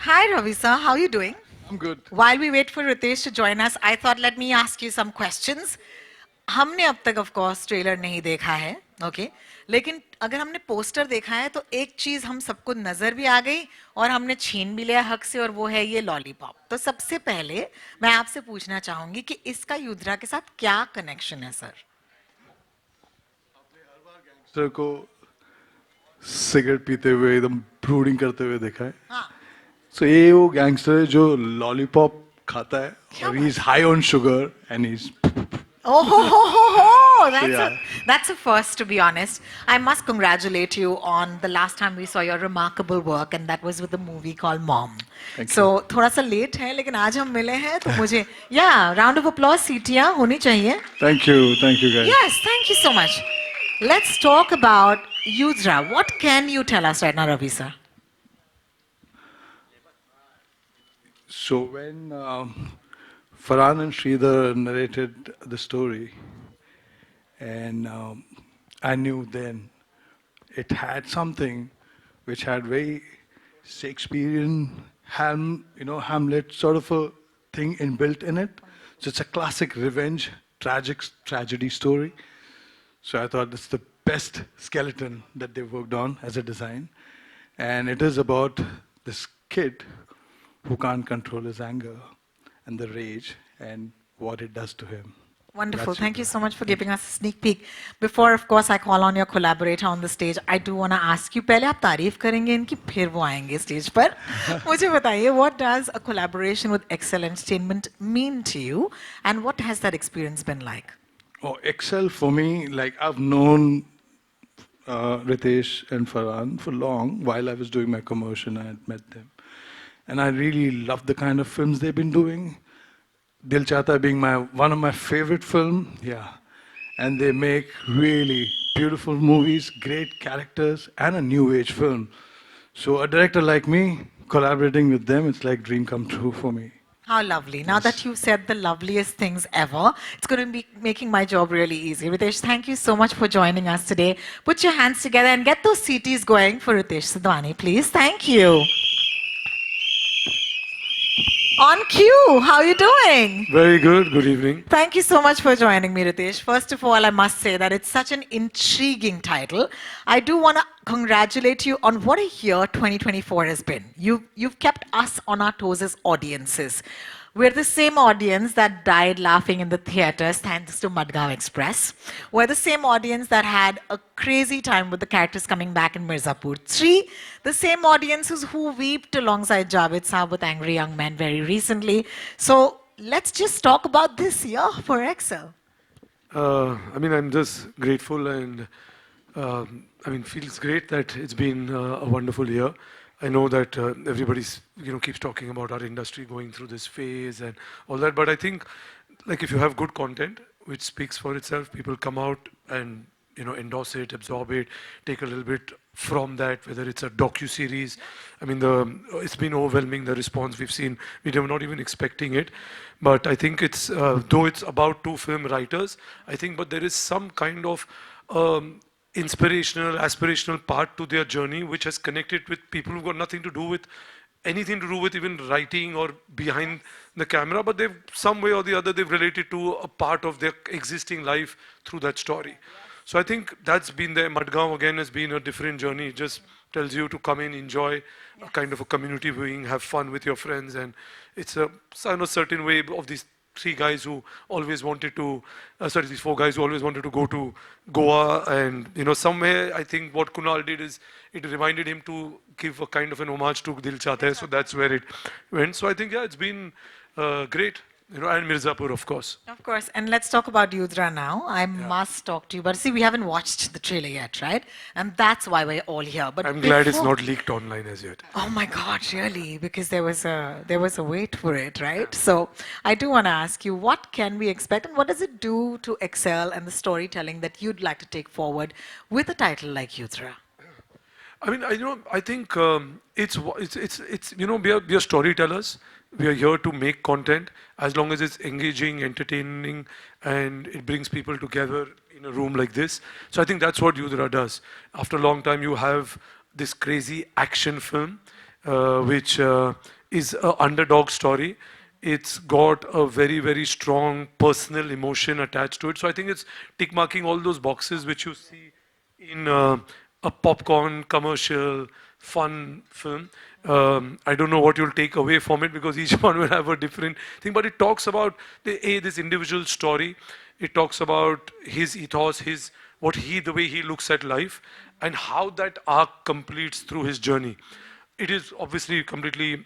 Hi Ravi sir, how are you doing? I'm good. While we wait for Ritesh to join us, I thought let me ask you some questions. हमने अब तक of course trailer नहीं देखा है, okay? लेकिन अगर हमने poster देखा है तो एक चीज हम सबको नजर भी आ गई और हमने छीन भी लिया हक से और वो है ये लॉलीपॉप। तो सबसे पहले मैं आपसे पूछना चाहूंगी कि इसका युद्रा के साथ क्या कनेक्शन है सर? सर को सिगरेट पीते हुए एकदम ब्रूडिंग करते हुए देखा है. हाँ, सो ये वो गैंगस्टर है जो लॉलीपॉप खाता है क्या और ही बात is high on sugar and he is. Oh, ho, ho, ho, ho. So yeah, That's a first, to be honest. I must congratulate you on the last time we saw your remarkable work, and that was with the movie called Mom. thank So you. थोड़ा सा late है, लेकिन आज हम मिले हैं तो मुझे yeah, round of applause सीटियाँ होनी चाहिए. Thank you guys. Yes, thank you so much. Let's talk about Yudra. What can you tell us right now, Ravi sir? So when Farhan and Sridhar narrated the story, and I knew then it had something which had very Shakespearean Hamlet sort of a thing inbuilt in it. So it's a classic revenge, tragic tragedy story. So I thought it's the best skeleton that they worked on as a design. And it is about this kid who can't control his anger and the rage and what it does to him. Wonderful. That's Thank you Yudra. so much for Thank giving us a sneak peek. Before, of course, I call on your collaborator on the stage, I do want to ask you, पहले आप तारीफ करेंगे इनकी फिर वो आएंगे stage पर. मुझे बताइए, what does a collaboration with Excel Entertainment mean to you, and what has that experience been like? you. Oh, Excel for me, like I've known Ritesh and Farhan for long. While I was doing my commercial, I had met them. And I really love the kind of films they've been doing. Dil Chahta being one of my favorite film, yeah. And they make really beautiful movies, great characters, and a new age film. So a director like me, collaborating with them, it's like dream come true for me. How lovely. Now that Yes. you've said the loveliest things ever, it's going to be making my job really easy. Ritesh, thank you so much for joining us today. Put your hands together and get those CTs going for Ritesh Sidhwani, please. Thank you. On cue, how are you doing? Very good. Good evening. Thank you so much for joining me, Ritesh. First of all, I must say that it's such an intriguing title. I do want to congratulate you on what a year 2024 has been. You've kept us on our toes as audiences. We're the same audience that died laughing in the theaters thanks to Madgaon Express. We're the same audience that had a crazy time with the characters coming back in Mirzapur 3. The same audiences who wept alongside Javed Saab with Angry Young Men very recently. So let's just talk about this year for Excel. I'm just grateful and feels great that it's been a wonderful year. I know that everybody's, keeps talking about our industry going through this phase and all that, but I think, like, if you have good content, which speaks for itself, people come out and, endorse it, absorb it, take a little bit from that, whether it's a docu-series. I mean, it's been overwhelming, the response we've seen. We were not even expecting it. But I think it's, though it's about two film writers, I think, but there is some kind of inspirational, aspirational part to their journey, which has connected with people who've got nothing to do with anything to do with even writing or behind the camera, but they've some way or the other they've related to a part of their existing life through that story. So I think that's been there. Madgaon again has been a different journey. It just tells you to come in, enjoy a kind of a community viewing, have fun with your friends, and it's a certain way of these three guys who always wanted to, these four guys who always wanted to go to Goa, and somewhere I think what Kunal did is it reminded him to give a kind of an homage to Dil Chahta Hai, so that's where it went. So I think it's been great. And Mirzapur, of course. Of course, and let's talk about Yudra now. I must talk to you, but see, we haven't watched the trailer yet, right? And that's why we're all here. But I'm glad it's before- not leaked online as yet. Oh my God, really? Because there was a wait for it, right? So I do want to ask you, what can we expect, and what does it do to Excel and the storytelling that you'd like to take forward with a title like Yudra? I think we are storytellers. We are here to make content as long as it's engaging, entertaining, and it brings people together in a room like this. So I think that's what Yudra does. After a long time, you have this crazy action film, which is an underdog story. It's got a very, very strong personal emotion attached to it. So I think it's tick marking all those boxes which you see in a popcorn commercial fun film. I don't know what you'll take away from it because each one will have a different thing, but it talks about this individual story. It talks about his ethos, the way he looks at life, and how that arc completes through his journey. It is obviously completely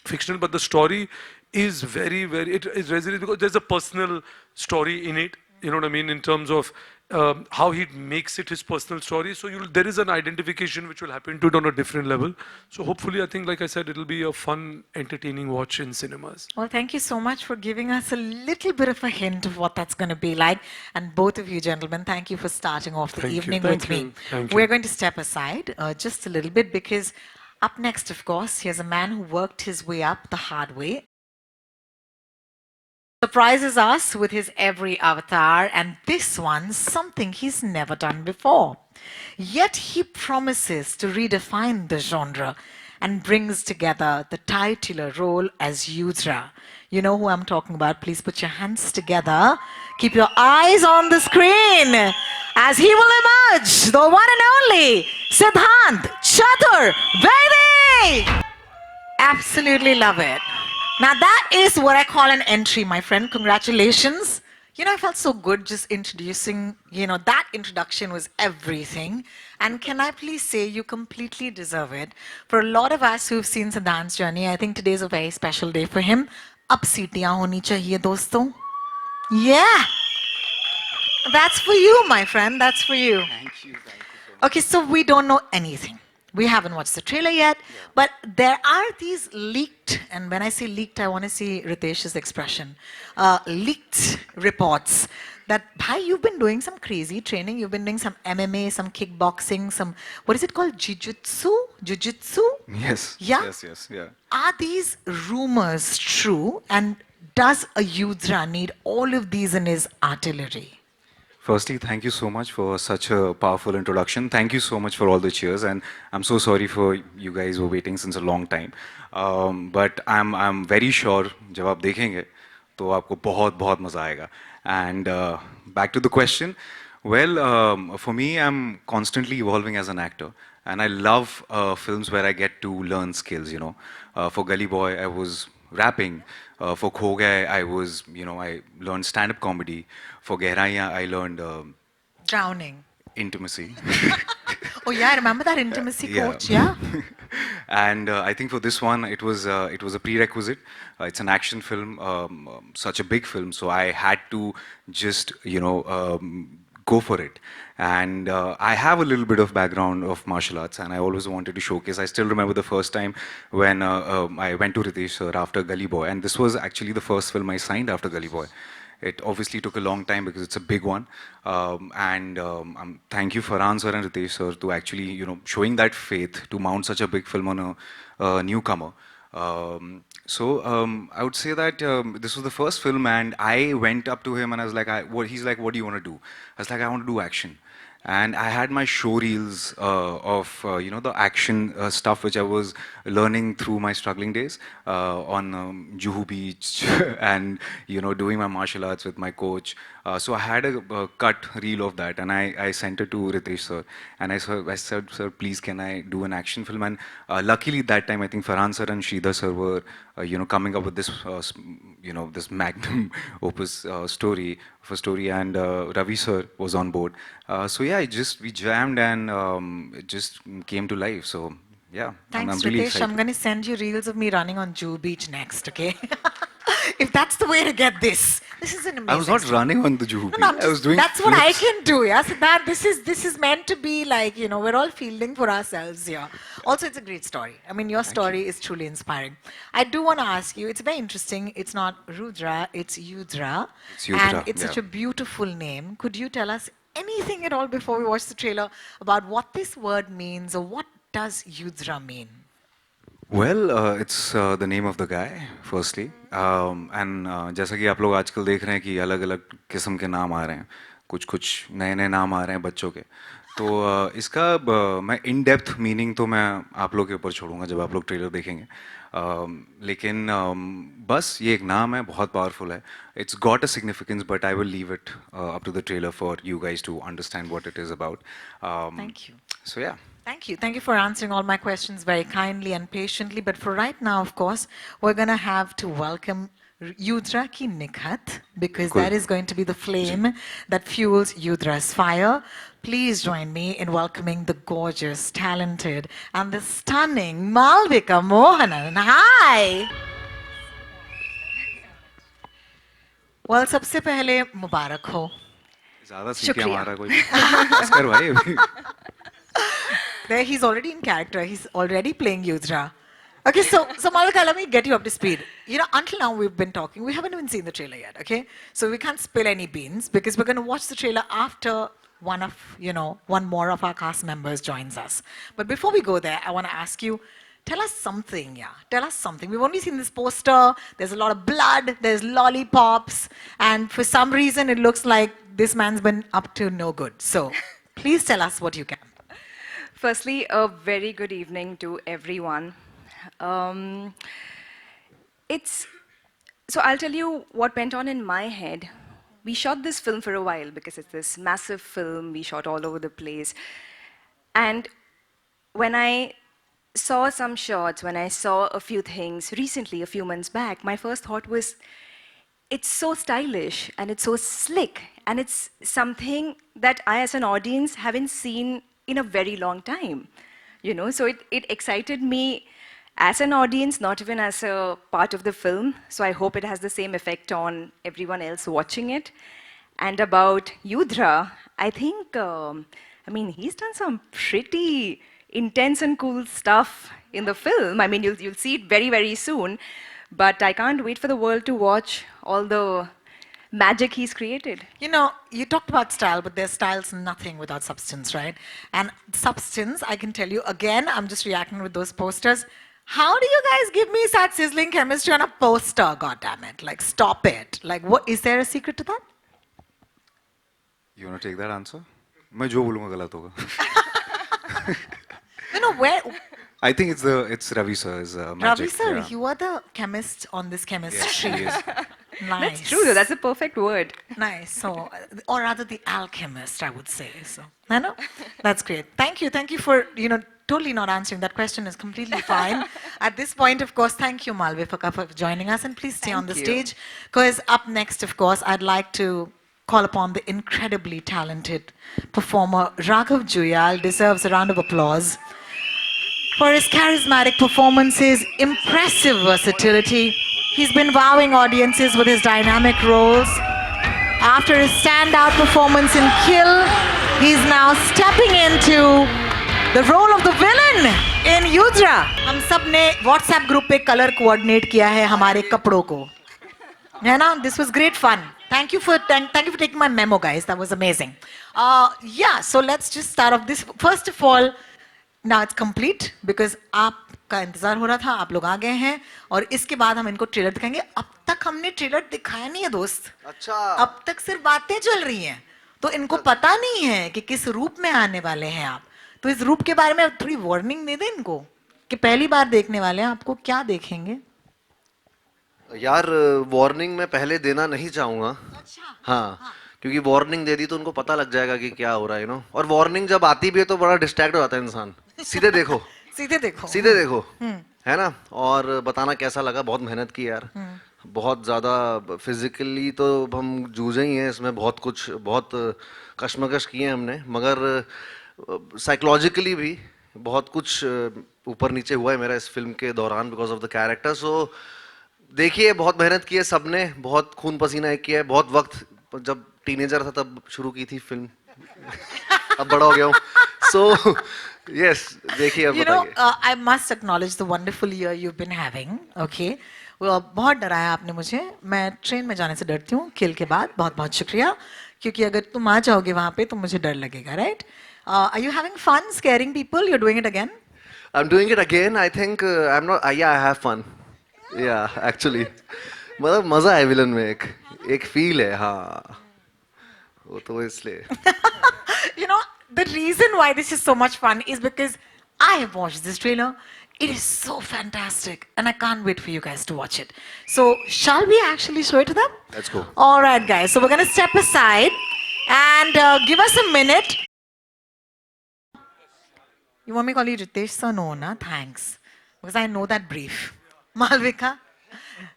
fictional, but the story is very, very, it resonates because there's a personal story in it. You know what I mean? In terms of how he makes it his personal story. So there is an identification which will happen to it on a different level. So hopefully, I think, like I said, it'll be a fun, entertaining watch in cinemas. Well, thank you so much for giving us a little bit of a hint of what that's going to be like. And both of you gentlemen, thank you for starting off the Thank you. evening Thank with you. me. Thank you. We're going to step aside just a little bit because up next, of course, here's a man who worked his way up the hard way. Surprises us with his every avatar, and this one, something he's never done before. Yet he promises to redefine the genre and brings together the titular role as Yudra. You know who I'm talking about. Please put your hands together. Keep your eyes on the screen as he will emerge, the one and only Siddhant Chaturvedi. Absolutely love it. Now that is what I call an entry, my friend. Congratulations. You know, I felt so good just introducing, that introduction was everything. And can I please say you completely deserve it. For a lot of us who've seen Siddhant's journey, I think today's a very special day for him. Ab seetiyan honi chahiye, doston. Yeah. That's for you, my friend. That's for you. Thank you. Thank you so much. Okay, so we don't know anything. We haven't watched the trailer yet, but there are these leaked, and when I say leaked, I want to see Ritesh's expression, leaked reports that, bhai, you've been doing some crazy training. You've been doing some MMA, some kickboxing, some, what is it called? Jiu-jitsu? Jiu-jitsu? Yes. Yeah? Yes. Yeah. Are these rumors true? And does a Yudra need all of these in his artillery? Firstly, thank you so much for such a powerful introduction. Thank you so much for all the cheers, and I'm so sorry for you guys who were waiting since a long time. But I'm very sure जब आप देखेंगे तो आपको बहुत बहुत मजा आएगा. And back to the question. Well, for me, I'm constantly evolving as an actor, and I love films where I get to learn skills. For Gully Boy, I was rapping. For Kho Gaye, I learned stand-up comedy. For Gehraiyan, I learned Drowning. intimacy. Oh yeah, I remember that intimacy Yeah. coach, yeah? And I think for this one, it was a prerequisite. It's an action film, such a big film, so I had to just go for it. And I have a little bit of background of martial arts, and I always wanted to showcase. I still remember the first time when I went to Ritesh sir after Gully Boy, and this was actually the first film I signed after Gully Boy. It obviously took a long time because it's a big one. Thank you Farhan sir and Ritesh sir to actually, showing that faith to mount such a big film on a newcomer. I would say that this was the first film, and I went up to him and I was like, he's like, what do you want to do? I was like, I want to do action. And I had my show reels of the action stuff which I was learning through my struggling days on Juhu Beach and doing my martial arts with my coach. So I had a cut reel of that, and I sent it to Ritesh sir, and I said, sir, please can I do an action film? And luckily that time I think Farhan sir and Sridhar sir were coming up with this this magnum opus story, and Ravi sir was on board. So yeah, we jammed, and it just came to life. So yeah, Thanks, I'm really Ritesh. excited. I'm going to send you reels of me running on Juhu Beach next, okay? If that's the way to get this. This is an amazing I was not story. running on the Juhu No, Beach. I was doing that's what I flips. can do, yeah. So that this is meant to be like, we're all fielding for ourselves here. Also, it's a great story. I mean, your story is truly inspiring. I do want to ask you, it's very interesting. It's not Rudra, it's Yudra. It's Yudra, And it's such yeah. a beautiful name. Could you tell us anything at all before we watch the trailer about what this word means, or what does Yudra mean? Well, it's the name of the guy, firstly. जैसा कि आप लोग आजकल देख रहे हैं कि अलग-अलग किस्म के नाम आ रहे हैं, कुछ-कुछ नए-नए नाम आ रहे हैं बच्चों के. तो इसका मैं इन डेप्थ मीनिंग तो मैं आप लोग के ऊपर छोड़ूंगा जब आप लोग ट्रेलर देखेंगे. लेकिन बस ये एक नाम है, बहुत पावरफुल है. It's got a significance but I will leave it up to the trailer for you guys to understand what it is about. Thank you. So yeah. Thank you. Thank you for answering all my questions very kindly and patiently. But for right now, of course, we're going to have to welcome Yudra ki Nikhat because Cool. that is going to be the flame that fuels Yudra's fire. Please join me in welcoming the gorgeous, talented, and the stunning Malvika Mohanan. Hi. Well, सबसे पहले मुबारक हो. ज़्यादा सीखे शुक्रिया. हमारा कोई. Oscar भाई अभी. There, he's already in character. He's already playing Yudra. Okay, so Malvika, let me get you up to speed. You know, until now we've been talking. We haven't even seen the trailer yet. Okay, so we can't spill any beans because we're going to watch the trailer after one more of our cast members joins us. But before we go there, I want to ask you. Tell us something, yeah. Tell us something. We've only seen this poster. There's a lot of blood. There's lollipops. And for some reason, it looks like this man's been up to no good. So please tell us what you can. Firstly, a very good evening to everyone. Um, it's so I'll tell you what went on in my head. We shot this film for a while because it's this massive film. We shot all over the place. And when I saw some shots, when I saw a few things recently, a few months back, my first thought was, it's so stylish and it's so slick and it's something that I as an audience haven't seen in a very long time, so it excited me as an audience, not even as a part of the film. So I hope it has the same effect on everyone else watching it. And about Yudra, I think he's done some pretty intense and cool stuff in the film. I mean, you'll see it very, very soon. But I can't wait for the world to watch all the magic he's created. You know, you talked about style, but there's style's nothing without substance, right? And substance, I can tell you again, I'm just reacting with those posters. How do you guys give me such sizzling chemistry on a poster? God damn it! Like, stop it! Like, what is there a secret to that? You want to take that answer? मैं जो बोलूँगा गलत होगा. You know where? I think it's Ravi sir's magic. Ravi sir, yeah. you are the chemist on this chemistry. Yes, he is. Nice. That's true, though. That's a perfect word. Nice. So, or rather, the alchemist, I would say. So, I know. That's great. Thank you. Thank you for totally not answering that question. Is completely fine. At this point, of course, thank you, Malvika, for joining us, and please stay on the Thank you. stage. Because up next, of course, I'd like to call upon the incredibly talented performer Raghav Juyal. Deserves a round of applause for his charismatic performances, impressive versatility. He's been wowing audiences with his dynamic roles. After his standout performance in Kill, he's now stepping into the role of the villain in Yudra. हम सब ने WhatsApp group पे color coordinate किया है हमारे कपड़ों को, है ना? This was great fun. Thank you for taking my memo, guys. That was amazing. Yeah, so let's just start off this. First of all, now it's complete because आपका इंतजार हो रहा था, आप लोग आ गए हैं और इसके बाद हम इनको ट्रेलर दिखाएंगे. अब तक हमने ट्रेलर दिखाया नहीं है दोस्त. अच्छा. अब तक सिर्फ बातें चल रही हैं, तो इनको पता नहीं है कि किस रूप में आने वाले हैं आप. तो इस रूप के बारे में थोड़ी वार्निंग दे दें इनको कि पहली बार देखने वाले हैं, आपको क्या देखेंगे. यार वार्निंग मैं पहले देना नहीं चाहूंगा. हाँ, क्योंकि वार्निंग दे दी तो उनको पता लग जाएगा कि क्या हो रहा है और वार्निंग जब आती भी है तो बड़ा डिस्ट्रैक्ट हो जाता है इंसान. सीधे देखो. सीधे देखो. सीधे देखो, है ना. और बताना कैसा लगा. बहुत मेहनत की यार, बहुत ज़्यादा. फिजिकली तो हम जूझे ही हैं इसमें, बहुत कशमकश किए हैं हमने, मगर साइकोलॉजिकली भी बहुत कुछ ऊपर नीचे हुआ है मेरा इस फिल्म के दौरान बिकॉज ऑफ द कैरेक्टर. सो देखिए, बहुत मेहनत की है सबने, बहुत खून पसीना एक किया है. बहुत वक्त जब टीनेजर था तब शुरू की थी फिल्म. अब बड़ा हो गया हूँ. सो yes, देखिए अब बताइए. I must acknowledge the wonderful year you've been having. Okay, बहुत डराया आपने मुझे. मैं ट्रेन में जाने से डरती हूँ किल के बाद. बहुत बहुत शुक्रिया, क्योंकि अगर तुम आ जाओगे वहाँ पे तो मुझे डर लगेगा, right? Are you having fun scaring people? You're doing it again? I'm doing it again. I think I'm not. Yeah, I have fun. Yeah, actually. मतलब मजा है विलन में. एक फील है. हाँ, वो तो इसलिए. You know, the reason why this is so much fun is because I have watched this trailer. It is so fantastic, and I can't wait for you guys to watch it. So, shall we actually show it to them? Let's go. All right, guys. So, we're going to step aside and give us a minute. You want me to call you Ritesh sir? No, na? Thanks. Because I know that brief. Malvika,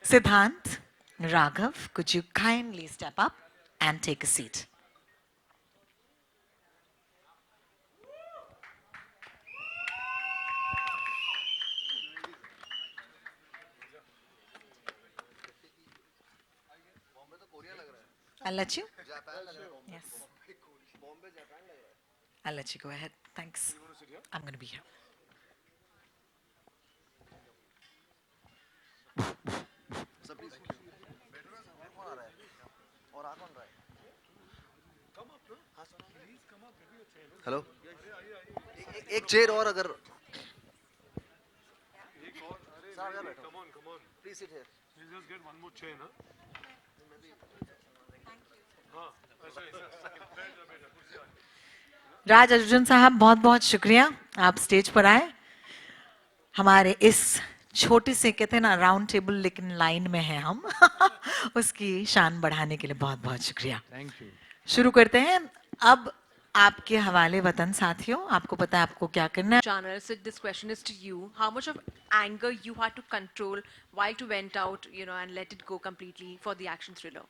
Siddhant, Raghav, could you kindly step up and take a seat? I'll let you. Yes. I'll let you go ahead. Thanks. I'm going to be here. Hello एक chair और अगर please sit here Just get one more chair, huh? राज अर्जुन साहब बहुत बहुत शुक्रिया आप stage पर आए हमारे इस छोटे से कहते हैं ना राउंड टेबल लेकिन लाइन में है हम उसकी शान बढ़ाने के लिए बहुत बहुत शुक्रिया Thank you. शुरू करते हैं अब आपके हवाले वतन साथियों आपको पता है आपको क्या करना है Channel, so this question is to you. How much of anger you had to control while to went out, and let it go completely for the action thriller?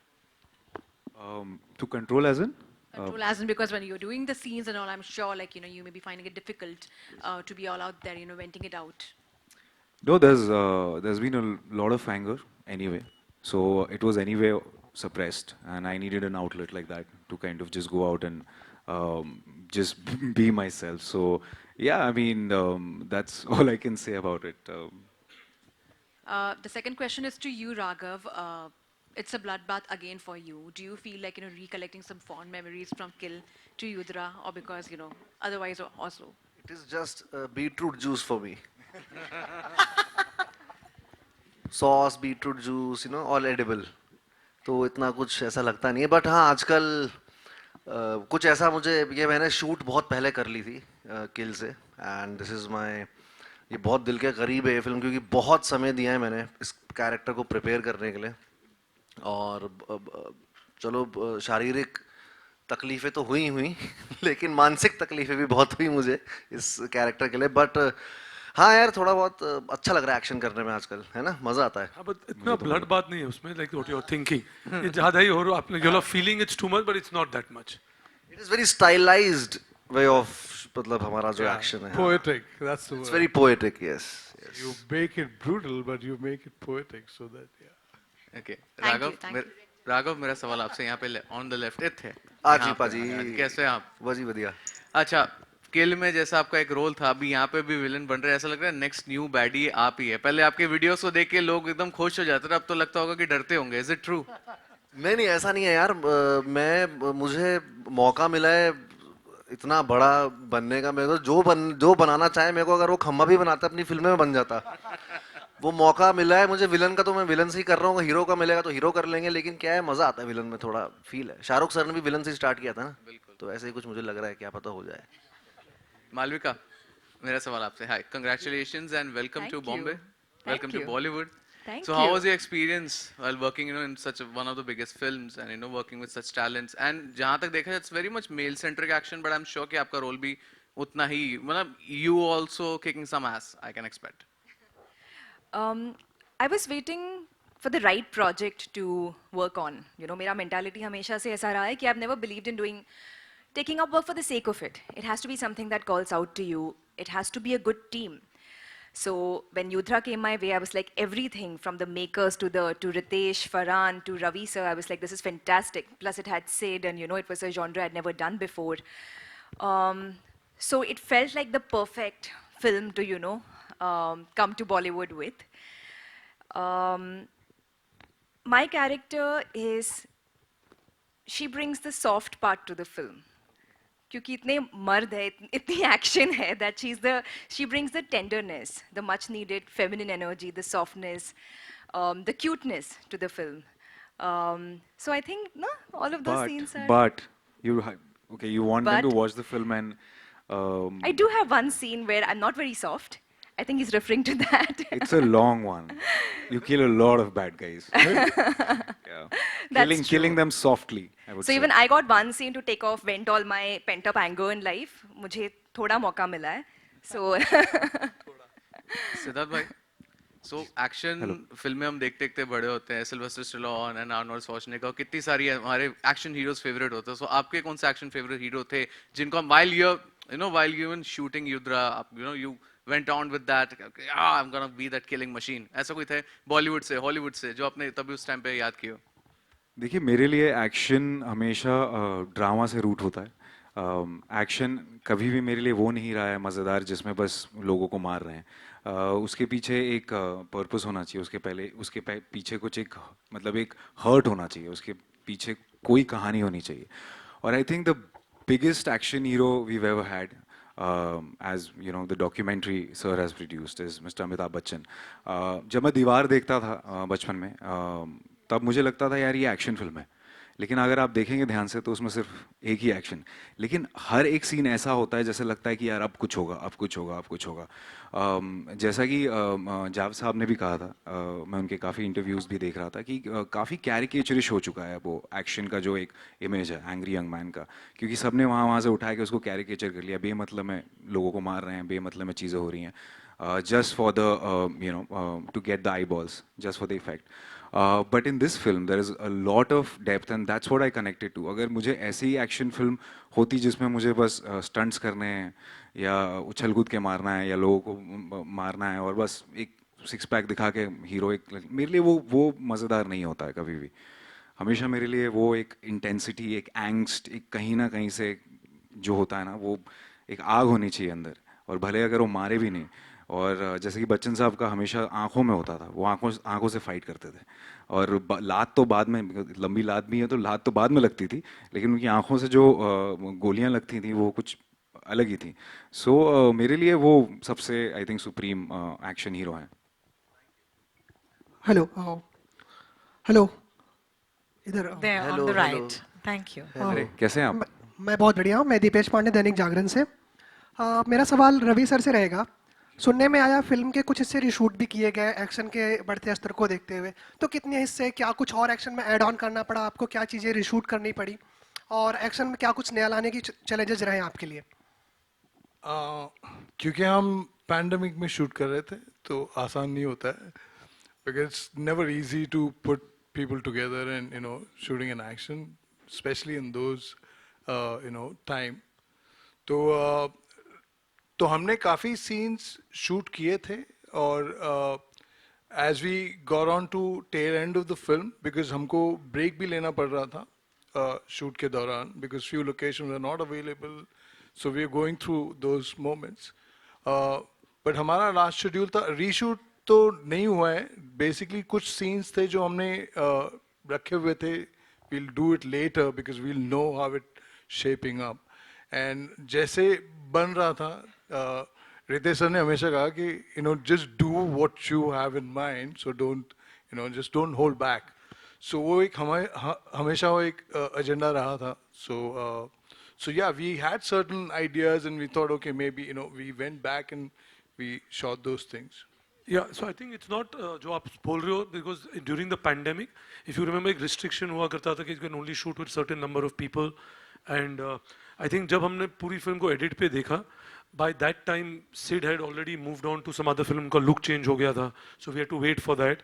To control as in? Control as in because when you're doing the scenes and all, I'm sure, you may be finding it difficult to be all out there, venting it out. No, there's been a lot of anger anyway. So it was anyway suppressed, and I needed an outlet like that to kind of just go out and just be myself. So yeah, I mean that's all I can say about it. The second question is to you, Raghav. It's a bloodbath again for you. Do you feel like recollecting some fond memories from Kill to Yudra, or because otherwise also? It is just beetroot juice for me. Sauce, beetroot juice, all edible. तो इतना कुछ ऐसा लगता नहीं है but हाँ आजकल कुछ ऐसा मुझे ये मैंने शूट बहुत पहले कर ली थी किल से एंड दिस इज़ माय ये बहुत दिल के करीब है ये फिल्म क्योंकि बहुत समय दिया है मैंने इस कैरेक्टर को प्रिपेयर करने के लिए और चलो शारीरिक तकलीफ़ें तो हुई लेकिन मानसिक तकलीफ़ें भी बहुत हुई मुझे इस कैरेक्टर के लिए बट हाँ यार थोड़ा बहुत अच्छा लग रहा है एक्शन करने में आजकल है ना मजा आता है हाँ, but इतना ब्लड बात नहीं है उसमें like what you're thinking ये ज़्यादा ही हो रहा है आपने you're feeling it's too much but it's not that much It is very stylized way of मतलब हमारा जो एक्शन है Poetic, that's the It's word. very poetic yes You make it brutal, but you make it poetic, so that yeah. Okay. Thank you, Raghav thank मेर- राघव मेरा सवाल आपसे यहाँ पे ऑन द लेफ्ट थे आजी यहाँ पे, पाजी कैसे हैं आप वजी बढ़िया अच्छा किल में जैसा आपका एक रोल था अभी यहाँ पे भी विलन बन रहे हैं ऐसा लग रहा है नेक्स्ट न्यू बैडी आप ही है पहले आपके वीडियोस को देख के लोग एकदम खुश हो जाते थे अब तो लगता होगा कि डरते होंगे इज इट ट्रू नहीं ऐसा नहीं है यार मुझे मौका मिला है इतना बड़ा बनने का मेरे को जो बनाना चाहे मेरे को अगर वो खम्बा भी बनाता अपनी फिल्म में बन जाता वो मौका मिला है मुझे विलन का तो मैं विलन से ही कर रहा हूँ हीरो का मिलेगा तो हीरो कर लेंगे लेकिन क्या है मजा आता है विलन में थोड़ा फील है शाहरुख सर ने भी विलन से स्टार्ट किया था ना तो ऐसे ही कुछ मुझे लग रहा है क्या पता हो जाए मालविका मेरा सवाल आपसे hi congratulations and welcome Thank to you. Bombay welcome to you. Bollywood Thank So how you. was your experience while working in such one of the biggest films and working with such talents and जहाँ तक देखा जाए it's very much male centric action but I'm sure कि आपका role भी उतना ही मतलब you also kicking some ass I can expect I was waiting for the right project to work on. मेरा mentality हमेशा से ऐसा रहा है कि I've never believed in taking up work for the sake of it. It has to be something that calls out to you. It has to be a good team. So when Yudra came my way, I was like everything from the makers to Ritesh, Farhan, to Ravi sir. I was like, this is fantastic. Plus it had Sid, and it was a genre I'd never done before. So it felt like the perfect film to come to Bollywood with. My character is, she brings the soft part to the film. क्योंकि इतने मर्द है इतनी action है that she brings the tenderness, the much needed feminine energy, the softness, the cuteness to the film. So I think all of those scenes are. But Okay, you want them to But- watch the film and I do have one scene where I'm not very soft. I think he's referring to that. it's a long one. You kill a lot of bad guys. Yeah. That's Killing true. them softly, I would So say. even I got one scene to take off, vent all my pent up anger in life. मुझे थोड़ा मौका मिला है. So Siddharth भाई, so action फिल्में हम देखते देखते बड़े होते हैं, Sylvester Stallone and Arnold Schwarzenegger, कितनी सारी हमारे एक्शन हीरोज फेवरेट होते हैं. सो आपके कौन से एक्शन फेवरेट हीरो थे जिनको हम while you were shooting युद्रा, you went on with that, I'm gonna be that killing machine, ऐसा कोई थे बॉलीवुड से, हॉलीवुड से, जो आपने तभी उस टाइम पे याद किया? देखिए, मेरे लिए एक्शन हमेशा ड्रामा से रूट होता है. एक्शन कभी भी मेरे लिए वो नहीं रहा है मज़ेदार जिसमें बस लोगों को मार रहे हैं. उसके पीछे एक पर्पस होना चाहिए, उसके पीछे कुछ एक मतलब एक हर्ट होना चाहिए, उसके पीछे कोई कहानी होनी चाहिए. और I think the biggest action hero we've ever had, as you know, the documentary sir has produced, is Mr. Amitabh Bachchan. जब मैं दीवार देखता था बचपन में, तब मुझे लगता था यार ये एक्शन फिल्म है. लेकिन अगर आप देखेंगे ध्यान से तो उसमें सिर्फ एक ही एक्शन, लेकिन हर एक सीन ऐसा होता है जैसे लगता है कि यार अब कुछ होगा, अब कुछ होगा, अब कुछ होगा. जैसा कि जाव साहब ने भी कहा था, मैं उनके काफ़ी इंटरव्यूज़ भी देख रहा था कि काफ़ी कैरिकेचरिश हो चुका है वो एक्शन का जो एक इमेज है एंग्री यंग मैन का, क्योंकि सबने वहाँ से उठा के उसको कैरिकेचर कर लिया. बेमतलब में लोगों को मार रहे हैं, बेमतलब में चीज़ें हो रही हैं, just for the to get the eyeballs, just for the effect. But in this film there is a lot of depth and that's what I connected to. अगर मुझे ऐसी ही एक्शन फिल्म होती जिसमें मुझे बस स्टंट्स करने हैं या उछल कूद के मारना है या लोगों को मारना है और बस एक सिक्स पैक दिखा के हीरो, एक मेरे लिए वो मज़ेदार नहीं होता है कभी भी. हमेशा मेरे लिए वो एक इंटेंसिटी, एक एंगस्ट, एक कहीं ना कहीं से जो होता है ना, वो एक आग होनी चाहिए अंदर, और भले अगर वो मारे भी नहीं. और जैसे कि बच्चन साहब का हमेशा आंखों में होता था, वो आंखों से फाइट करते थे. और लात तो बाद में, लंबी लात भी है तो लात तो बाद में लगती थी, लेकिन उनकी आंखों से जो गोलियां लगती थी वो कुछ अलग ही थी. सो मेरे लिए वो सबसे I think supreme action hero हैं. हेलो हेलो इधर There on Hello, the hello. right. Thank you. अरे कैसे हैं आप? मैं बहुत बढ़िया हूँ. मैं दीपेश पांडे, दैनिक जागरण से. मेरा सवाल रवि सर से रहेगा. सुनने में आया फिल्म के कुछ हिस्से रिशूट भी किए गए एक्शन के बढ़ते स्तर को देखते हुए, तो कितने हिस्से, क्या कुछ और एक्शन में ऐड ऑन करना पड़ा आपको, क्या चीज़ें रिशूट करनी पड़ी, और एक्शन में क्या कुछ नया लाने की चैलेंजेस रहे आपके लिए? क्योंकि हम पैंडमिक में शूट कर रहे थे तो आसान नहीं होता है, because it's never easy to put people together and shooting an action, specially in those time. तो हमने काफ़ी सीन्स शूट किए थे, और as we got on to tail end of the film, because हमको ब्रेक भी लेना पड़ रहा था शूट के दौरान, because few location are not available, so we are going through those moments. But हमारा लास्ट शेड्यूल था, रीशूट तो नहीं हुआ है. बेसिकली कुछ सीन्स थे जो हमने रखे हुए थे, we'll do it later because we'll know how it shaping up. And जैसे बन रहा था, रितेश सर ने हमेशा कहा कि just do what you have in mind, so don't just don't hold back. So वो एक हमेशा वो एक एजेंडा रहा था. So yeah, we had certain ideas and we thought, okay, maybe we went back and we shot those things. Yeah, so I think it's not जो आप बोल रहे हो, because during the pandemic, if you remember, एक restriction हुआ करता था कि you can only shoot with certain number of people, and I think जब हमने पूरी फिल्म को edit पे देखा, by that time Sid had already moved on to some other film, उनका look change हो गया था, so we had to wait for that.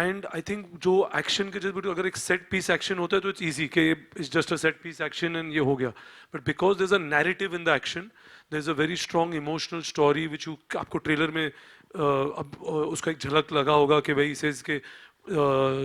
And I think जो action के जैसे अगर एक set piece action होता है तो it's easy कि it's just a set piece action and ये हो गया. But because there's a narrative in the action, there's a very strong emotional story which you आपको trailer में अब उसका एक झलक लगा होगा कि भाई says के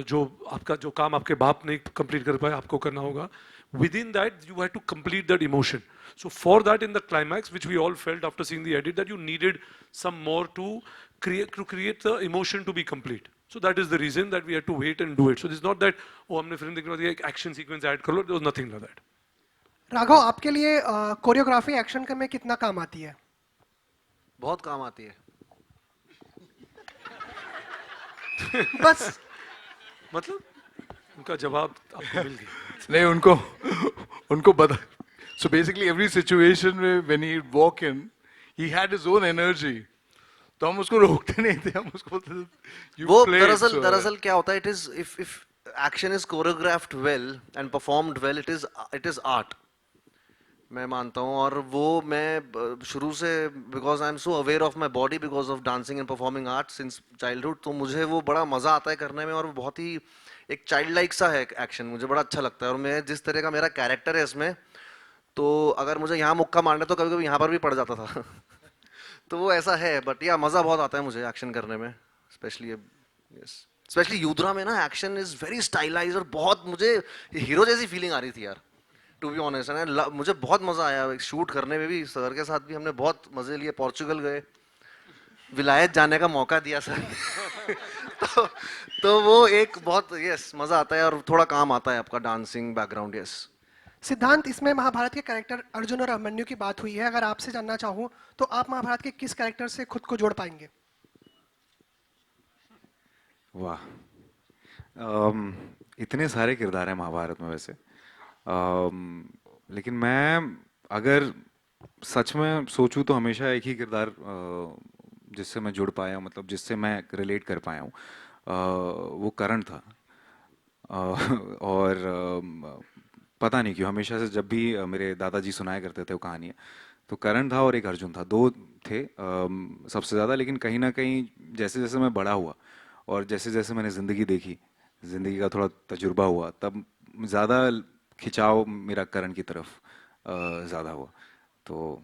जो आपका जो काम आपके बाप ने complete कर पाया आपको करना होगा. Within that you had to complete that emotion. So for that, in the climax, which we all felt after seeing the edit, that you needed some more to create the emotion to be complete. So that is the reason that we had to wait and do it. So it's not that हमने film देखने के बाद एक action sequence add कर लो. There was nothing like that. Raghav, आपके लिए choreography action में कितना काम आती है? बहुत काम आती है. बस मतलब उनका जवाब आपको मिल गया. नहीं, उनको बता So basically every situation where when he'd walk in, he had his own energy. तो हम उसको रोकते नहीं थे, हम उसको बोलते थे, you वो play it, so- दरअसल क्या होता है, it is if action is choreographed well and performed well, it is art, मैं मानता हूँ। और वो मैं शुरू से, because I am so aware of my body because of dancing and performing art since childhood, तो मुझे वो बड़ा मज़ा आता है करने में, और वो बहुत ही एक चाइल्ड लाइक सा है एक्शन, मुझे बड़ा अच्छा लगता है। और मैं जिस तरह का मेरा कैरेक्टर है इसमें, तो अगर मुझे यहाँ मुक्का मारना है तो कभी कभी यहाँ पर भी पड़ जाता था तो वो ऐसा है, बट या मज़ा बहुत आता है मुझे एक्शन करने में, स्पेशली यस, स्पेशली युद्रा में ना एक्शन इज वेरी स्टाइलाइज, और बहुत मुझे हीरो जैसी फीलिंग आ रही थी यार, टू बी ऑनेस्ट। मुझे बहुत मज़ा आया शूट करने में भी, सर के साथ भी हमने बहुत मज़े लिए, पोर्चुगल गए, विलायत जाने का मौका दिया सर तो वो एक बहुत यस मज़ा आता है, और थोड़ा काम आता है आपका डांसिंग बैकग्राउंड, यस। सिद्धांत, इसमें महाभारत के कैरेक्टर अर्जुन और अभिमन्यु की बात हुई है, अगर आपसे जानना चाहूँ तो आप महाभारत के किस कैरेक्टर से खुद को जोड़ पाएंगे? वाह, इतने सारे किरदार हैं महाभारत में वैसे, लेकिन मैं अगर सच में सोचूं तो हमेशा एक ही किरदार जिससे मैं जुड़ पाया हूं, मतलब जिससे मैं रिलेट कर पाया हूँ, वो करण था। और पता नहीं क्यों हमेशा से जब भी मेरे दादाजी सुनाया करते थे वो कहानियाँ, तो करण था और एक अर्जुन था, दो थे सबसे ज़्यादा। लेकिन कहीं ना कहीं जैसे जैसे मैं बड़ा हुआ और जैसे जैसे मैंने ज़िंदगी देखी, ज़िंदगी का थोड़ा तजुर्बा हुआ, तब ज़्यादा खिंचाव मेरा करण की तरफ ज़्यादा हुआ। तो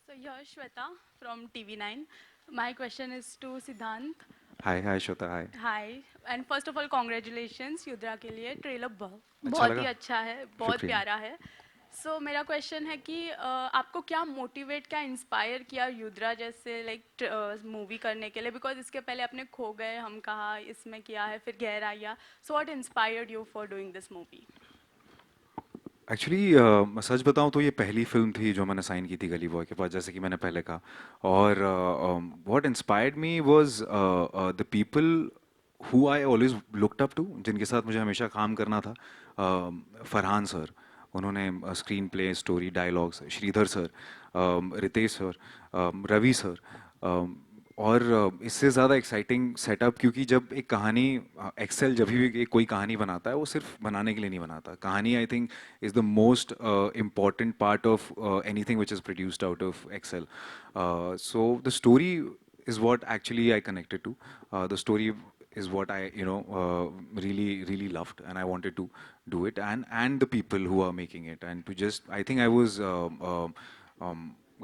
So here Shweta from TV9. My question is to Siddhant. Hi hi Shweta, hi. Hi, and first of all congratulations युद्रा के लिए, ट्रेलर अच्छा बहुत लगा? ही अच्छा है, बहुत शुक्रिया। प्यारा है। सो मेरा क्वेश्चन है कि आपको क्या मोटिवेट, क्या इंस्पायर किया युद्रा जैसे लाइक मूवी करने के लिए? बिकॉज इसके पहले आपने खो गए, हम कहा, इसमें किया है, फिर गहराइया। So what inspired you for doing this movie? Actually सच बताऊं तो ये पहली फिल्म थी जो मैंने साइन की थी गली बॉय के पास, जैसे कि मैंने पहले कहा। और what inspired me was the people who I always looked up to, जिनके साथ मुझे हमेशा काम करना था। फरहान सर, उन्होंने screenplay, story, dialogues, Shridhar sir, Ritesh sir, Ravi sir, और इससे ज़्यादा एक्साइटिंग सेटअप, क्योंकि जब एक कहानी एक्सेल जब भी कोई कहानी बनाता है वो सिर्फ बनाने के लिए नहीं बनाता। कहानी I think is the most important part of anything which is produced out of Excel. So the story is what actually I connected to, the story is what I really loved, and I wanted to do it, and the people who are making it, and to just, I think I was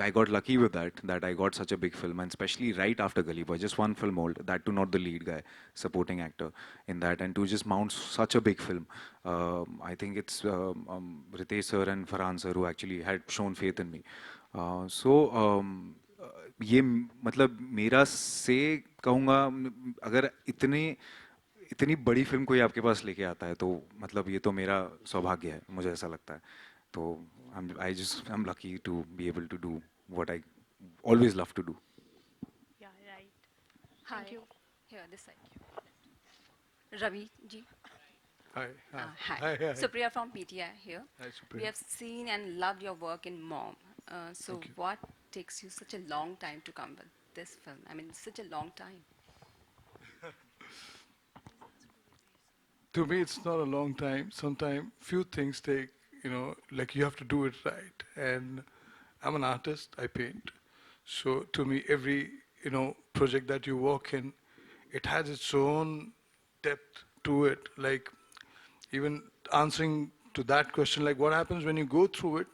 I got lucky with that I got such a big film, and especially right after Gully Boy, just one film old, that too not the lead guy, supporting actor in that, and to just mount such a big film, I think it's Ritesh sir and Farhan sir who actually had shown faith in me. ये मतलब मेरा से कहूँगा, अगर इतनी बड़ी film कोई आपके पास लेके आता है तो मतलब ये तो मेरा सौभाग्य है, मुझे ऐसा लगता है। तो I'm lucky to be able to do what I always love to do. Yeah, right. Thank you. Here, this side. Ravi ji. Hi. Hi. Supriya from PTI here. Hi, Supriya. We have seen and loved your work in Mom. So what takes you such a long time to come with this film? I mean, such a long time. To me, it's not a long time. Sometimes few things take, like you have to do it right. And I'm an artist, I paint. So to me, every, project that you work in, it has its own depth to it. Like even answering to that question, like what happens when you go through it,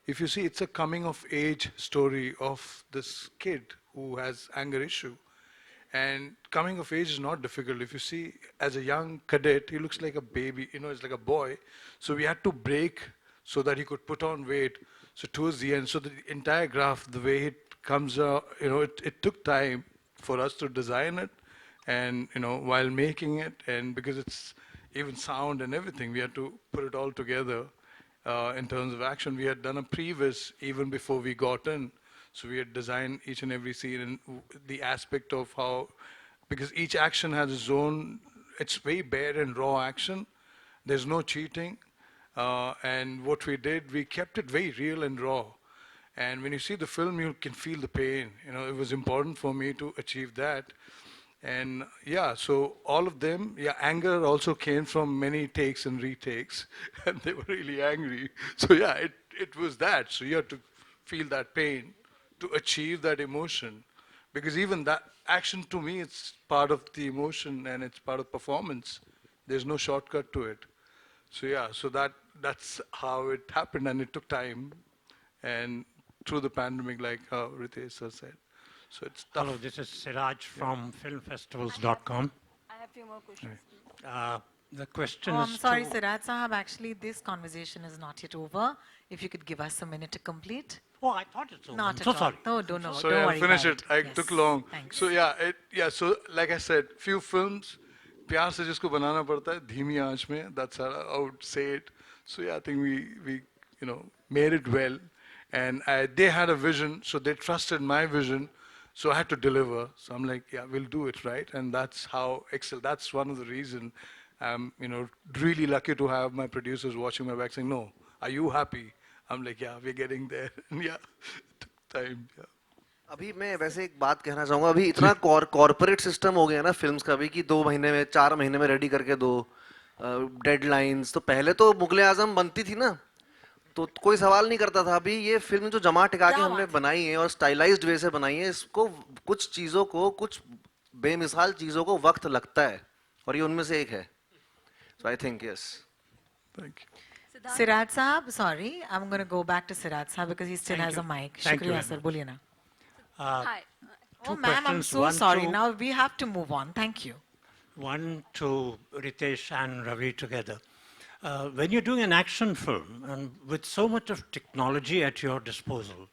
if you see it's a coming of age story of this kid who has anger issue. And coming of age is not difficult. If you see, as a young cadet, he looks like a baby, it's like a boy. So we had to break so that he could put on weight. So towards the end, so the entire graph, the way it comes out, it took time for us to design it. And, while making it, and because it's even sound and everything, we had to put it all together in terms of action. We had done a previs even before we got in. So we had designed each and every scene and the aspect of how, because each action has its own, it's very bare and raw action, There's no cheating. And what we did, we kept it very real and raw. And when you see the film, you can feel the pain. You know, it was important for me to achieve that. And yeah, so all of them, yeah, anger also came from many takes and retakes, and they were really angry. So yeah, it was that. So you had to feel that pain to achieve that emotion. Because even that action to me, it's part of the emotion and it's part of performance. There's no shortcut to it. So yeah, so that's how it happened, and it took time. And through the pandemic, like how Ritesh sir said. So it's tough. Hello, this is Siraj from filmfestivals.com. I have few more questions. The question Oh, is I'm sorry, to- Siraj Sahab. Actually, this conversation is not yet over. If you could give us a minute to complete. Oh, I thought it's over. Not I'm at so all. sorry. No, don't know. So don't yeah, worry finish about it. I Yes. took long. Thanks. So yeah, so like I said, few films, प्यार से जिसको बनाना पड़ता है धीमी आंच में. That's how I would say it. So yeah, I think we made it well, and they had a vision, so they trusted my vision. So I had to deliver. So I'm like, yeah, we'll do it, right? And that's how Excel. That's one of the reason I'm really lucky to have my producers watching my back saying, no, are you happy? I'm like, yeah, we're getting there. And yeah, it took time. Yeah. अभी मैं वैसे एक बात कहना चाहूँगा, अभी इतना corporate system हो गया ना फिल्म्स का भी कि 2 महीने में 4 महीने में रेडी करके दो डेडलाइंस. तो पहले तो मुगले आजम बनती थी ना, तो कोई सवाल नहीं करता था. अभी ये फिल्म जो जमा टिका के हमने बनाई है और स्टाइलाइज्ड वे से बनाई है, इसको कुछ चीज़ों को, कुछ बेमिसाल चीज़ों को वक्त लगता है, और ये उनमें से एक है. So I think yes. Thank you. Siraj Sahab, sorry, I'm going to go back to Siraj Sahab because he still has a mic. Thank you Shukriya, very sir. much. Boliye na. Hi. Oh, Two ma'am, I'm questions. so One sorry. to- Now we have to move on. Thank you. One to Ritesh and Ravi together. When you're doing an action film and with so much of technology at your disposal,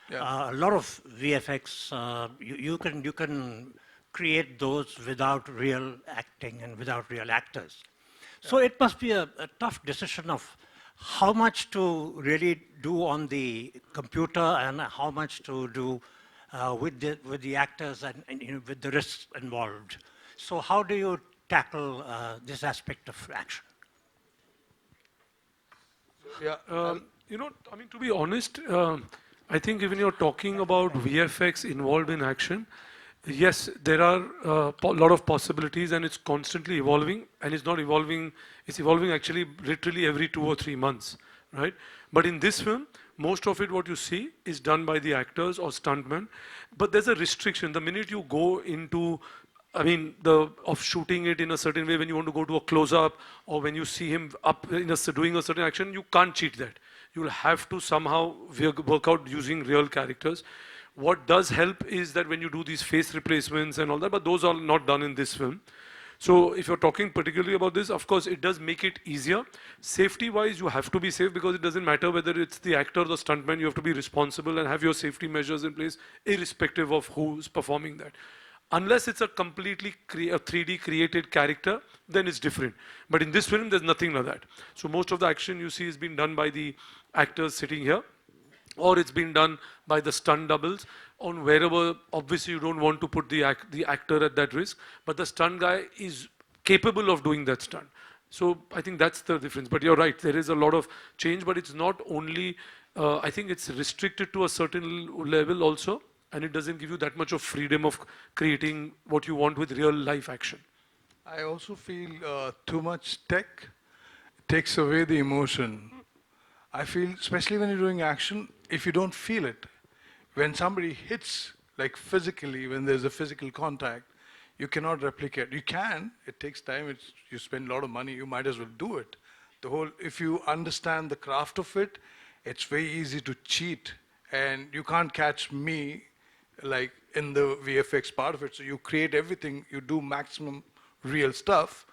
Yeah. a lot of VFX, you can create those without real acting and without real actors. So it must be a tough decision of how much to really do on the computer and how much to do with the actors and with the risks involved. So how do you tackle this aspect of action? Yeah. I mean, to be honest, I think when you're talking about VFX involved in action, yes, there are a lot of possibilities, and it's constantly evolving, and it's not evolving, it's evolving actually literally every 2 or 3 months, right? But in this film, most of it, what you see, is done by the actors or stuntmen, but there's a restriction. The minute you go into of shooting it in a certain way, when you want to go to a close-up, or when you see him up doing a certain action, you can't cheat that. You'll have to somehow work out using real characters. What does help is that when you do these face replacements and all that, but those are not done in this film. So if you're talking particularly about this, of course, it does make it easier. Safety-wise, you have to be safe because it doesn't matter whether it's the actor or the stuntman, you have to be responsible and have your safety measures in place, irrespective of who's performing that. Unless it's a completely 3D created character, then it's different. But in this film, there's nothing like that. So most of the action you see is being done by the actors sitting here, or it's been done by the stunt doubles on wherever, obviously you don't want to put the actor at that risk, but the stunt guy is capable of doing that stunt. So I think that's the difference. But you're right, there is a lot of change, but it's not only, I think it's restricted to a certain level also, and it doesn't give you that much of freedom of creating what you want with real life action. I also feel too much tech takes away the emotion. I feel, especially when you're doing action, if you don't feel it, when somebody hits, like physically, when there's a physical contact, you cannot replicate. You can, it takes time, you spend a lot of money, you might as well do it. If you understand the craft of it, it's very easy to cheat, and you can't catch me like in the VFX part of it. So you create everything, you do maximum real stuff,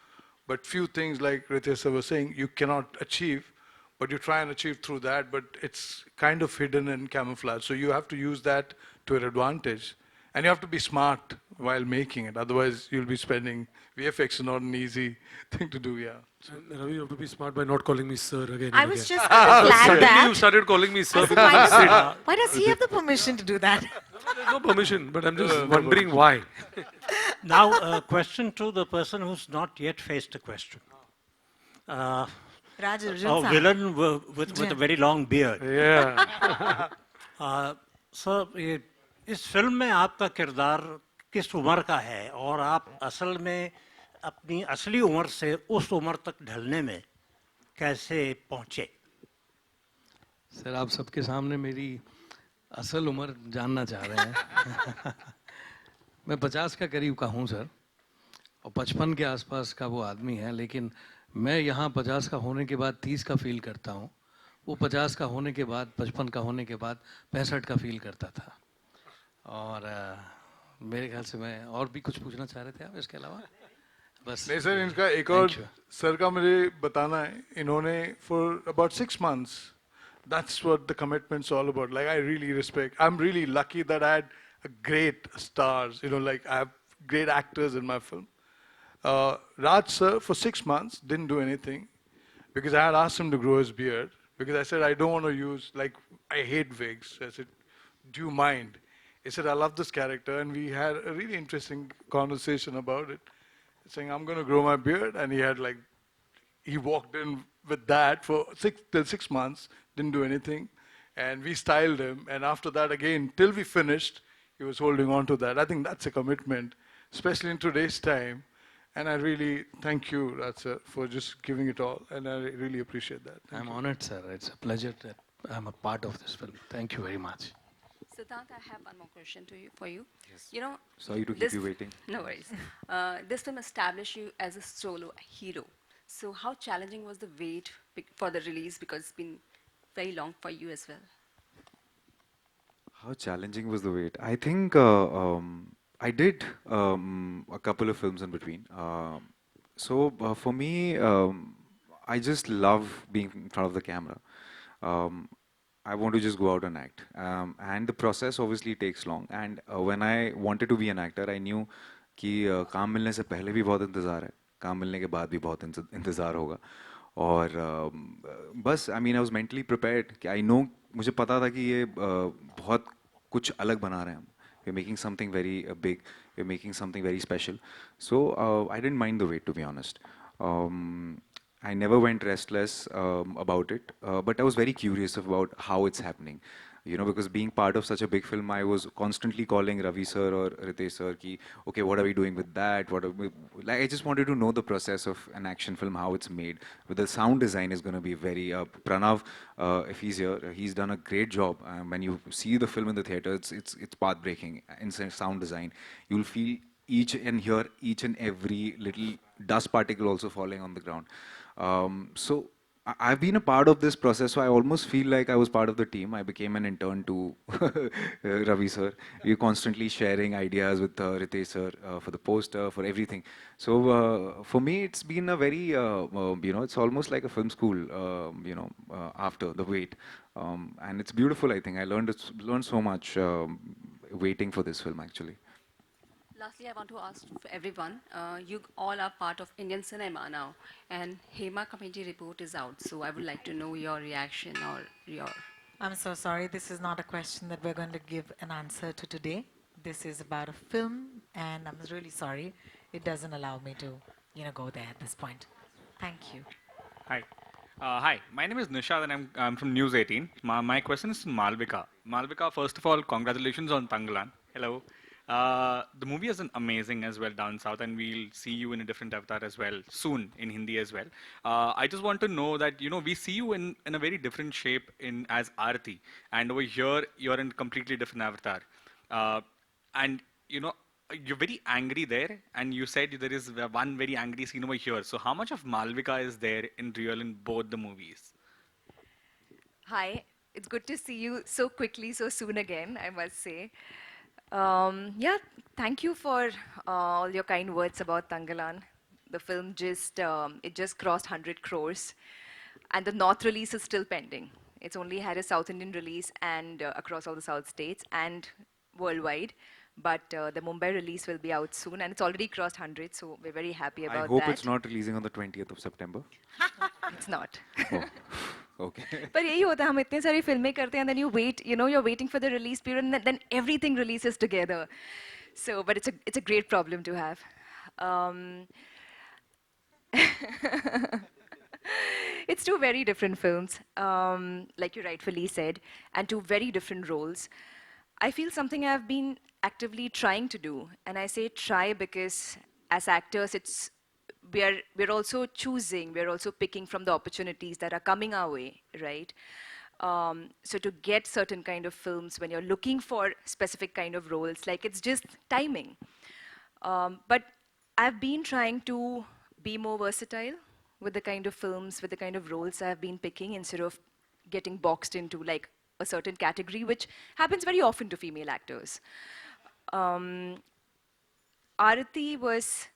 but few things like Ritesh sir was saying, you cannot achieve, but you try and achieve through that, but it's kind of hidden and camouflaged. So you have to use that to your advantage. And you have to be smart while making it. Otherwise, you'll be spending, VFX is not an easy thing to do, yeah. And Ravi, you have to be smart by not calling me sir again. I and was again. just going to flag Suddenly that. you started calling me sir. I said, because you said- why does he have the permission to do that? There's no permission, but I'm just wondering why. Now, a question to the person who's not yet faced a question. uh, Raj a Arjun साहब. villain with a very long beard. Yeah. Sir इस film में आपका किरदार किस उम्र का है और आप असल में अपनी असली उम्र से उस उम्र तक ढलने में कैसे पहुंचे? सर आप सबके सामने मेरी असल उम्र जानना चाह रहे हैं. मैं 50 का करीब का हूँ सर, और 55 के आसपास का वो आदमी है, लेकिन मैं यहाँ 50 का होने के बाद 30 का फील करता हूँ. वो 50 का होने के बाद, 55 का होने के बाद 65 का फील करता था. और मेरे ख्याल से मैं और भी कुछ पूछना चाह रहे थे आप इसके अलावा? बस नहीं सर, इनका एक और Thank you. सर का मुझे बताना है. इन्होंने for about 6 months, that's what the commitment's all about. Like I really respect. I'm really lucky that I had a great stars. You know, like I have great actors in my film. Raj sir for 6 months didn't do anything because I had asked him to grow his beard because I said I don't want to use, like, I hate wigs. I said, do you mind? He said I love this character, and we had a really interesting conversation about it. Saying I'm going to grow my beard, and he walked in with that for 6 months, didn't do anything, and we styled him, and after that again till we finished he was holding on to that. I think that's a commitment, especially in today's time, and I really thank you, Raj sir, for just giving it all, and I really appreciate that. Thank I'm you. honored, sir. It's a pleasure that I'm a part of this film. Thank you very much. Siddhant, I have one more question for you. Yes. You know, Sorry to keep this- you waiting. No worries. This film established you as a solo hero. So how challenging was the wait for the release, because it's been very long for you as well? How challenging was the wait? I think I did a couple of films in between. For me, I just love being in front of the camera. I want to just go out and act. And the process obviously takes long. And when I wanted to be an actor, I knew कि काम मिलने से पहले भी बहुत इंतज़ार है, काम मिलने के बाद भी बहुत इंतज़ार होगा. और बस I mean I was mentally prepared कि आई नो, मुझे पता था कि ये बहुत कुछ अलग बना रहे हैं हम. We're making something very big, we're making something very special. So I didn't mind the wait, to be honest. I never went restless about it, but I was very curious about how it's happening. You know, because being part of such a big film, I was constantly calling Ravi sir or Ritesh sir ki, okay, what are we doing with that? Like, I just wanted to know the process of an action film, how it's made. But the sound design is going to be very, Pranav, if he's here, he's done a great job. When you see the film in the theater, it's path-breaking in sound design. You'll feel each and every little dust particle also falling on the ground. So I've been a part of this process, so I almost feel like I was part of the team. I became an intern to Ravi sir. We're constantly sharing ideas with Ritesh sir for the poster, for everything. So for me, it's been a very, it's almost like a film school, after the wait. And it's beautiful, I think. I learned so much waiting for this film, actually. Lastly, I want to ask for everyone, you all are part of Indian cinema now, and Hema Committee report is out, so I would like to know your reaction or your... I'm so sorry, this is not a question that we're going to give an answer to today. This is about a film, and I'm really sorry. It doesn't allow me to, go there at this point. Thank you. Hi. Hi, my name is Nishad and I'm from News 18. My question is to Malvika. Malvika, first of all, congratulations on Tangalan. Hello. The movie is amazing as well down south, and we'll see you in a different avatar as well soon in Hindi as well. I just want to know that we see you in a very different shape as Aarti, and over here you're in a completely different avatar. And you're very angry there, and you said there is one very angry scene over here. So how much of Malvika is there in real in both the movies? Hi, it's good to see you so quickly, so soon again, I must say. Thank you for all your kind words about Tangalan. The film just crossed 100 crores, and the North release is still pending. It's only had a South Indian release and across all the South states and worldwide. But the Mumbai release will be out soon, and it's already crossed 100, so we're very happy about that. I hope it's not releasing on the 20th of September. It's not. Oh, okay. पर यही होता है, हम इतने सारी फिल्में करते हैं, and then you wait, you're waiting for the release period, and then everything releases together. So, but it's a great problem to have. it's two very different films, like you rightfully said, and two very different roles. I feel something I've been actively trying to do, and I say try because as actors, we're also choosing, we're also picking from the opportunities that are coming our way, right? So to get certain kind of films when you're looking for specific kind of roles, like it's just timing. But I've been trying to be more versatile with the kind of films, with the kind of roles I've been picking instead of getting boxed into like a certain category, which happens very often to female actors. Arati was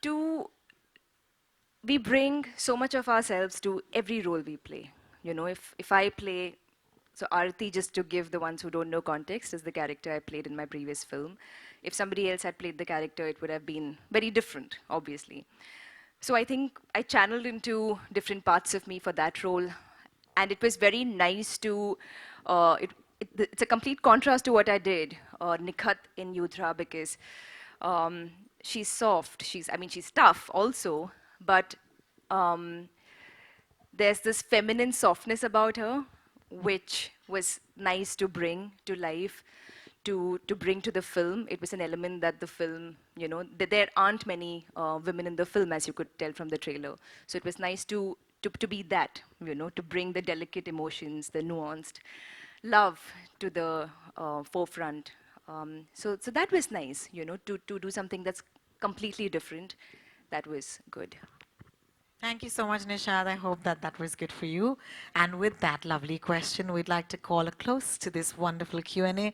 to we bring so much of ourselves to every role we play. You know, if I play, so Arati, just to give the ones who don't know context, is the character I played in my previous film. If somebody else had played the character, it would have been very different, obviously. So I think I channeled into different parts of me for that role. And it was very nice to, it's a complete contrast to what I did, Nikhat in Yudhra, because she's soft, she's tough also, but there's this feminine softness about her, which was nice to bring to life, to bring to the film. It was an element that the film, you know, there aren't many women in the film, as you could tell from the trailer. So it was nice to be that, you know, to bring the delicate emotions, the nuanced love to the forefront. So that was nice, you know, to do something that's completely different. That was good. Thank you so much, Nishad. I hope that that was good for you. And with that lovely question, we'd like to call a close to this wonderful Q&A.